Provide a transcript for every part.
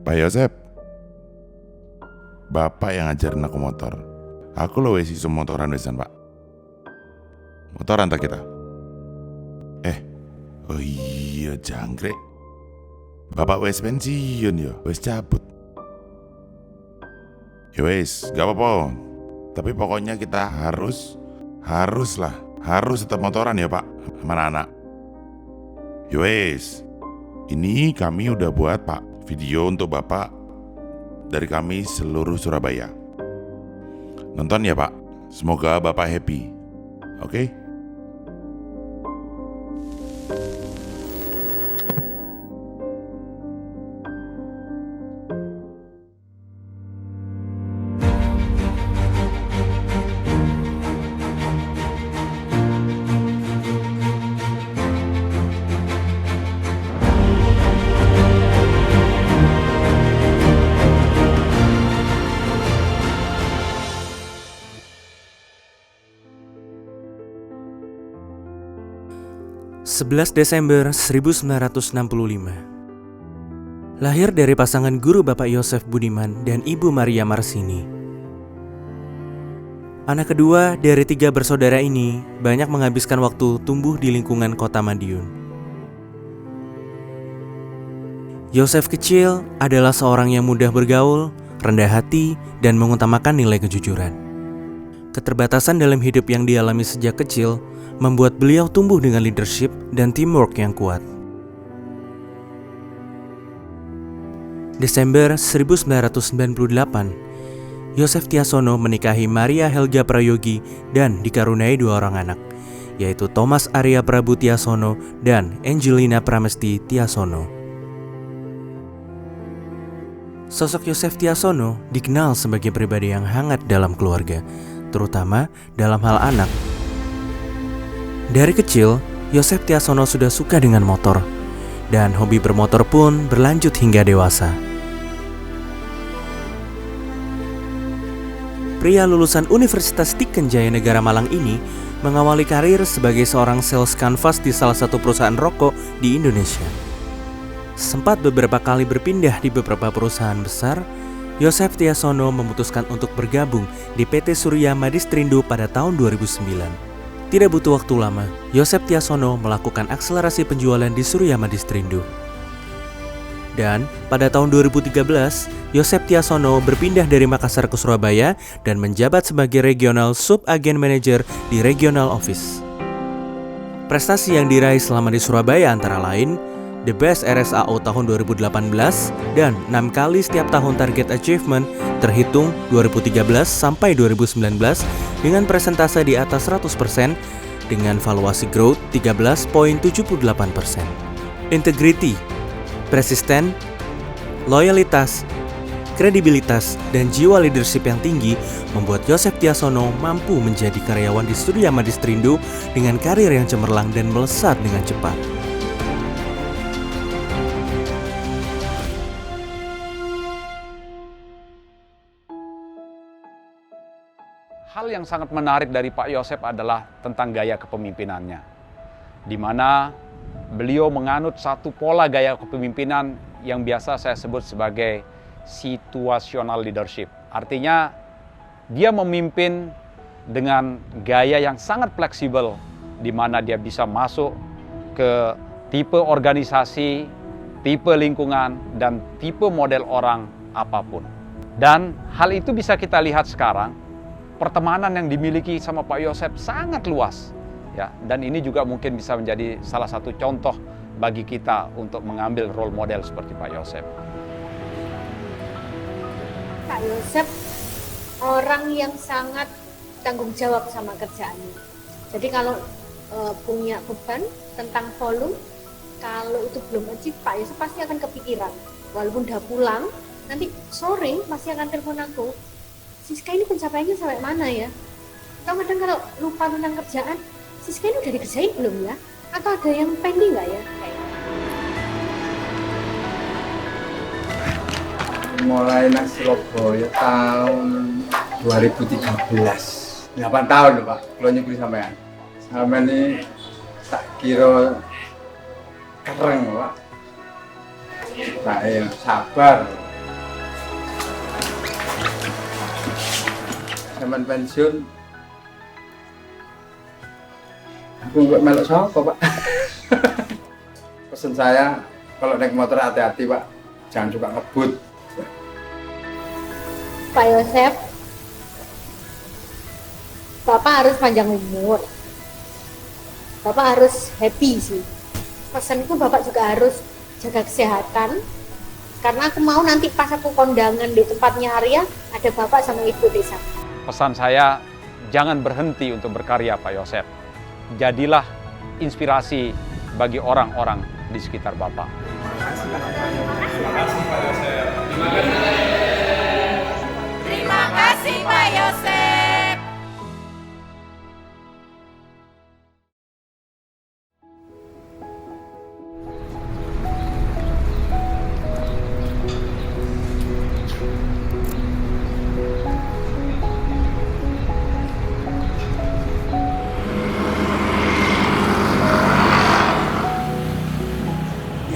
Pak Yosep, Bapak yang ngajarin aku motor. Aku lo wes iso motoran wesan, Pak. Motoran tak kita? Oh iya jangkrik. Bapak wes pensiun ya, wes cabut. Ya wes, gak apa-apa. Tapi pokoknya kita harus tetap motoran ya Pak, sama anak. Ya wes, ini kami udah buat Pak video untuk Bapak dari kami seluruh Surabaya. Nonton ya Pak, semoga Bapak happy. Oke? 11 Desember 1965. Lahir dari pasangan guru Bapak Yosef Budiman dan Ibu Maria Marsini. Anak kedua dari 3 bersaudara ini banyak menghabiskan waktu tumbuh di lingkungan kota Madiun. Yosef kecil adalah seorang yang mudah bergaul, rendah hati, dan mengutamakan nilai kejujuran. Keterbatasan dalam hidup yang dialami sejak kecil membuat beliau tumbuh dengan leadership dan teamwork yang kuat. Desember 1998, Yosef Tiasono menikahi Maria Helga Prayogi dan dikaruniai 2 orang anak, yaitu Thomas Arya Prabu Tiasono dan Angelina Pramesti Tiasono. Sosok Yosef Tiasono dikenal sebagai pribadi yang hangat dalam keluarga, terutama dalam hal anak. Dari kecil, Yosef Tiasono sudah suka dengan motor, dan hobi bermotor pun berlanjut hingga dewasa. Pria lulusan Universitas Tiken Jaya Negara Malang ini mengawali karir sebagai seorang sales kanvas di salah satu perusahaan rokok di Indonesia. Sempat beberapa kali berpindah di beberapa perusahaan besar, Yosef Tiasono memutuskan untuk bergabung di PT Surya Madistrindo pada tahun 2009. Tidak butuh waktu lama, Yosef Tiasono melakukan akselerasi penjualan di Surya Madistrindo. Dan pada tahun 2013, Yosef Tiasono berpindah dari Makassar ke Surabaya dan menjabat sebagai Regional Sub-Agen Manager di Regional Office. Prestasi yang diraih selama di Surabaya antara lain The Best RSAO tahun 2018 dan 6 kali setiap tahun Target Achievement terhitung 2013 sampai 2019 dengan persentase di atas 100% dengan valuasi growth 13.78%. Integrity, persisten, loyalitas, kredibilitas, dan jiwa leadership yang tinggi membuat Yosef Tiasono mampu menjadi karyawan di Surya Madistrindo dengan karir yang cemerlang dan melesat dengan cepat. Hal yang sangat menarik dari Pak Yosef adalah tentang gaya kepemimpinannya, di mana beliau menganut satu pola gaya kepemimpinan yang biasa saya sebut sebagai situational leadership. Artinya, dia memimpin dengan gaya yang sangat fleksibel, di mana dia bisa masuk ke tipe organisasi, tipe lingkungan, dan tipe model orang apapun. Dan hal itu bisa kita lihat sekarang. Pertemanan yang dimiliki sama Pak Yosef sangat luas, ya, dan ini juga mungkin bisa menjadi salah satu contoh bagi kita untuk mengambil role model seperti Pak Yosef. Pak Yosef orang yang sangat tanggung jawab sama kerjaannya. Jadi kalau punya beban tentang volume, kalau itu belum achieve, Pak Yosef pasti akan kepikiran. Walaupun udah pulang, nanti sore pasti akan telepon aku. Siska ini pencapaiannya sampai mana ya? Atau kadang kalau lupa tentang kerjaan, Siska ini udah dikerjain belum ya? Atau ada yang pending nggak ya? Mulai nang Surabaya tahun 2013. 8 tahun loh Pak, kalau nyebut sampean. Sama ini tak kira keren Pak. Saya sabar. Zaman pensiun aku nggak melok sapa Pak. Pesan saya kalau naik motor hati-hati Pak, jangan suka ngebut. Pak Yosep, Bapak harus panjang umur. Bapak harus happy sih. Pesanku Bapak juga harus jaga kesehatan. Karena aku mau nanti pas aku kondangan di tempatnya Arya, ada Bapak sama Ibu Desa. Pesan saya, jangan berhenti untuk berkarya Pak Yosep. Jadilah inspirasi bagi orang-orang di sekitar Bapak. Terima kasih Pak Yosep.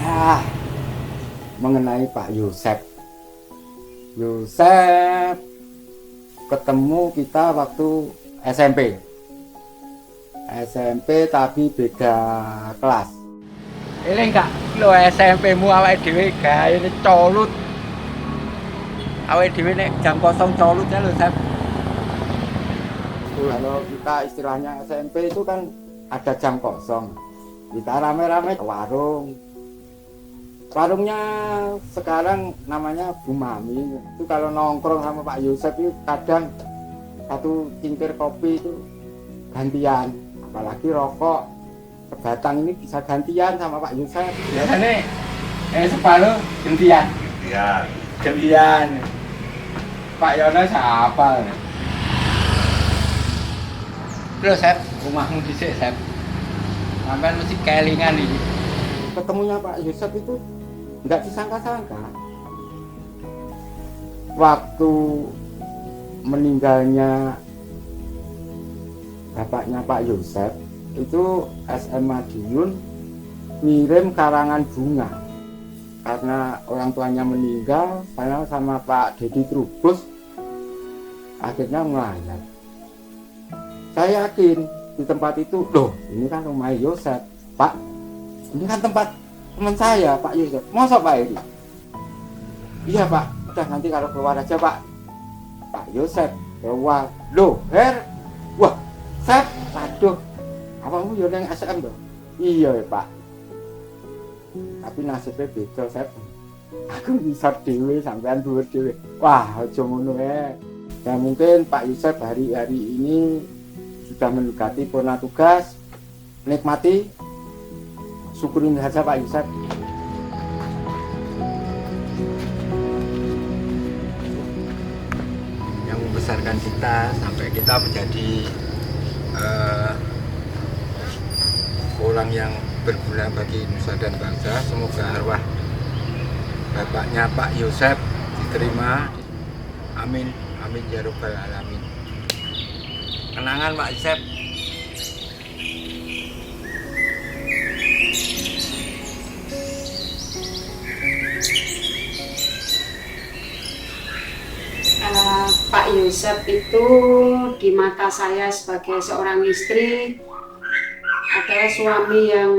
Ya, mengenai Pak Yosep. Yosep ketemu kita waktu SMP. SMP tapi beda kelas. Ini enggak lo SMP-mu awake dhewe gaene colut. Awake dhewe nek jam kosong colut ya lho, Sep. Kalau kita istilahnya SMP itu kan ada jam kosong. Kita rame-rame ke warung. Warungnya sekarang namanya Bu Mami. Itu kalau nongkrong sama Pak Yosep itu kadang satu cingkir kopi itu gantian. Apalagi rokok sebatang ini bisa gantian sama Pak Yosep. Biasanya separuh gantian. Gantian. Pak Yono siapa? Terus Sep, rumahmu dhisik Sep. Sampai mesti kelingan ini. Ketemunya Pak Yosep itu nggak disangka-sangka. Waktu meninggalnya bapaknya Pak Yosep itu SM Madiun ngirim karangan bunga karena orang tuanya meninggal. Saya sama Pak Dedi Trubus akhirnya melayat. Saya yakin di tempat itu, loh ini kan rumah Yosep Pak, ini kan tempat teman saya Pak Yosep. Masa Pak ini? Iya Pak, udah nanti kalau keluar aja Pak. Pak Yosep keluar, loh Her, wah Sep, aduh, apamu yo nang SM to? Iya ya Pak. Tapi nasibnya beda Sep. Aku bisa dhewe sampean dhuwur dhewe. Wah, aja ngono ya. Ya mungkin Pak Yosep hari-hari ini sudah mendekati purna tugas. Nikmati, syukurin saja Pak Yosep. Yang membesarkan kita sampai kita menjadi orang yang berguna bagi nusa dan bangsa. Semoga arwah bapaknya Pak Yosep diterima. Amin, amin ya rabbal alamin. Kenangan Pak Yosep. Pak Yosep itu di mata saya sebagai seorang istri adalah suami yang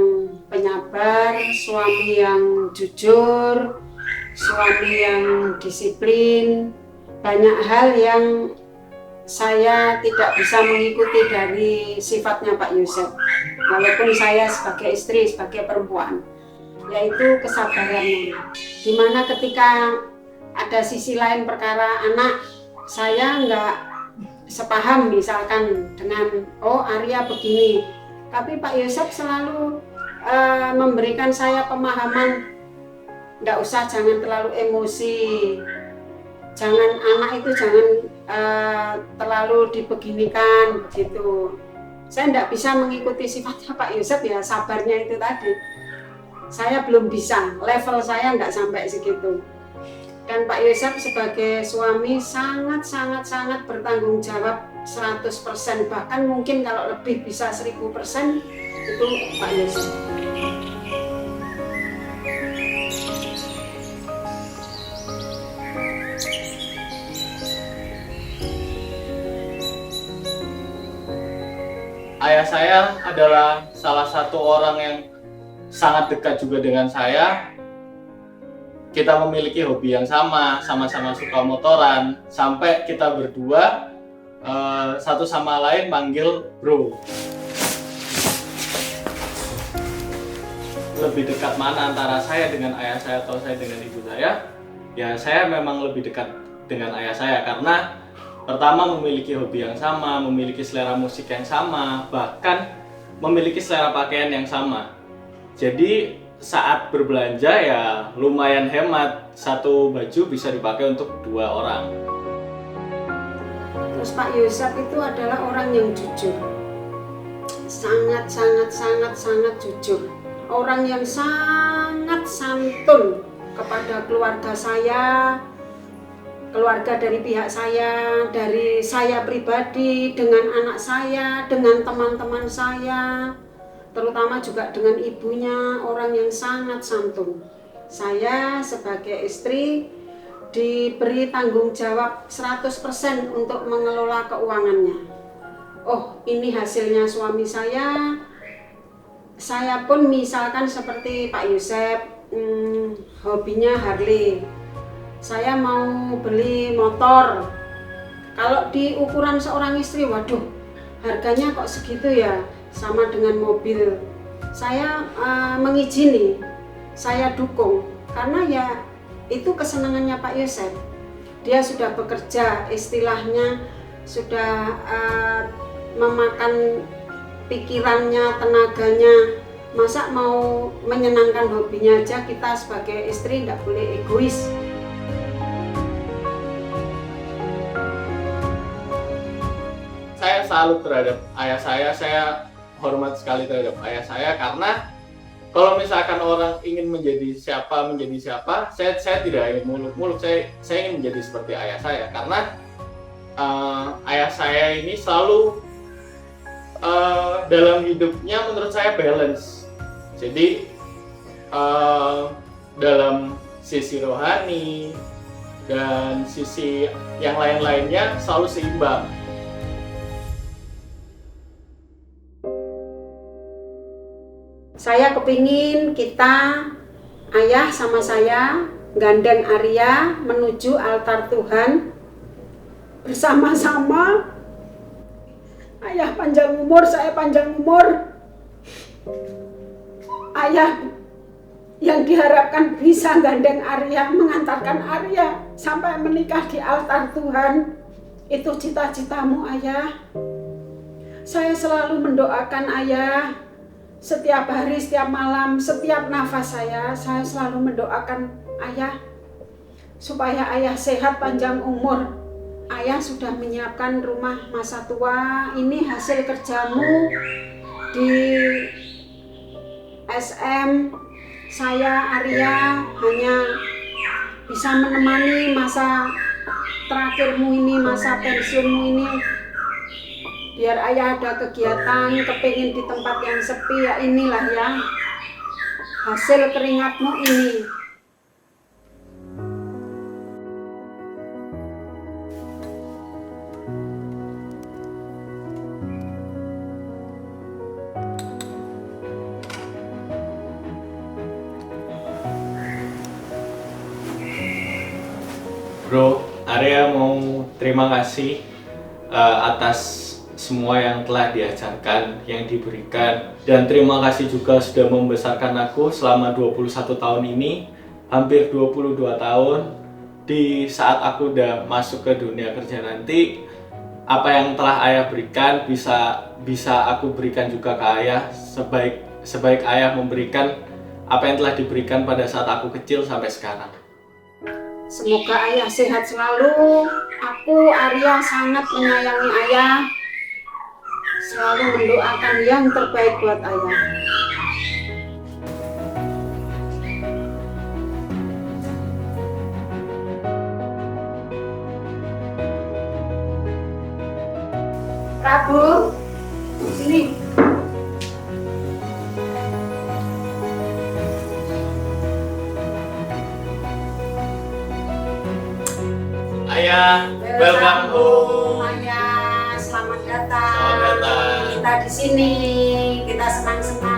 penyabar, suami yang jujur, suami yang disiplin. Banyak hal yang saya tidak bisa mengikuti dari sifatnya Pak Yosep, walaupun saya sebagai istri, sebagai perempuan, yaitu kesabarannya. Dimana ketika ada sisi lain perkara anak, saya nggak sepaham misalkan dengan oh Arya begini, tapi Pak Yosep selalu memberikan saya pemahaman, nggak usah, jangan terlalu emosi, jangan anak itu jangan terlalu dibeginikan begitu. Saya nggak bisa mengikuti sifatnya Pak Yosep, ya sabarnya itu tadi. Saya belum bisa, level saya nggak sampai segitu. Dan Pak Yosep sebagai suami sangat bertanggung jawab 100%, bahkan mungkin kalau lebih bisa 1000% itu Pak Yosep. Ayah saya adalah salah satu orang yang sangat dekat juga dengan saya. Kita memiliki hobi yang sama-sama suka motoran, sampai kita berdua satu sama lain manggil bro. Lebih dekat mana antara saya dengan ayah saya atau saya dengan ibu saya? Ya, saya memang lebih dekat dengan ayah saya karena pertama memiliki hobi yang sama, memiliki selera musik yang sama, bahkan memiliki selera pakaian yang sama. Jadi saat berbelanja ya lumayan hemat, satu baju bisa dipakai untuk 2 orang. Terus Pak Yosep itu adalah orang yang jujur, sangat jujur, orang yang sangat santun kepada keluarga saya, keluarga dari pihak saya, dari saya pribadi, dengan anak saya, dengan teman-teman saya, terutama juga dengan ibunya, orang yang sangat santun. Saya sebagai istri diberi tanggung jawab 100% untuk mengelola keuangannya. Oh, ini hasilnya suami saya. Saya pun misalkan seperti Pak Yosep, hobinya Harley. Saya mau beli motor. Kalau di ukuran seorang istri, waduh, harganya kok segitu ya, sama dengan mobil. Saya mengizini, saya dukung, karena ya itu kesenangannya Pak Yosep. Dia sudah bekerja, istilahnya sudah memakan pikirannya, tenaganya. Masa mau menyenangkan hobinya aja, kita sebagai istri tidak boleh egois. Saya salut terhadap ayah saya hormat sekali terhadap ayah saya karena kalau misalkan orang ingin menjadi siapa, saya tidak ingin muluk-muluk, saya ingin menjadi seperti ayah saya karena ayah saya ini selalu dalam hidupnya menurut saya balance. Jadi dalam sisi rohani dan sisi yang lain-lainnya selalu seimbang. Saya kepingin kita, ayah sama saya, gandeng Arya menuju altar Tuhan bersama-sama. Ayah panjang umur, saya panjang umur. Ayah yang diharapkan bisa gandeng Arya, mengantarkan Arya sampai menikah di altar Tuhan. Itu cita-citamu, ayah. Saya selalu mendoakan ayah. Setiap hari, setiap malam, setiap nafas saya selalu mendoakan ayah supaya ayah sehat panjang umur. Ayah sudah menyiapkan rumah masa tua. Ini hasil kerjamu di SM. Saya Arya hanya bisa menemani masa terakhirmu ini, masa pensiunmu ini. Biar ayah ada kegiatan, kepingin di tempat yang sepi, ya inilah ya hasil keringatmu ini. Bro, Arya mau terima kasih atas semua yang telah diajarkan, yang diberikan, dan terima kasih juga sudah membesarkan aku selama 21 tahun ini, hampir 22 tahun. Di saat aku udah masuk ke dunia kerja nanti, apa yang telah ayah berikan bisa aku berikan juga ke ayah, sebaik ayah memberikan apa yang telah diberikan pada saat aku kecil sampai sekarang. Semoga ayah sehat selalu. Aku Arya sangat menyayangi ayah, selalu mendoakan yang terbaik buat ayah. Pak Bu, sini. Ayah, welcome home. Ayah, selamat datang. Selamat datang. Kita di sini, kita senang-senang.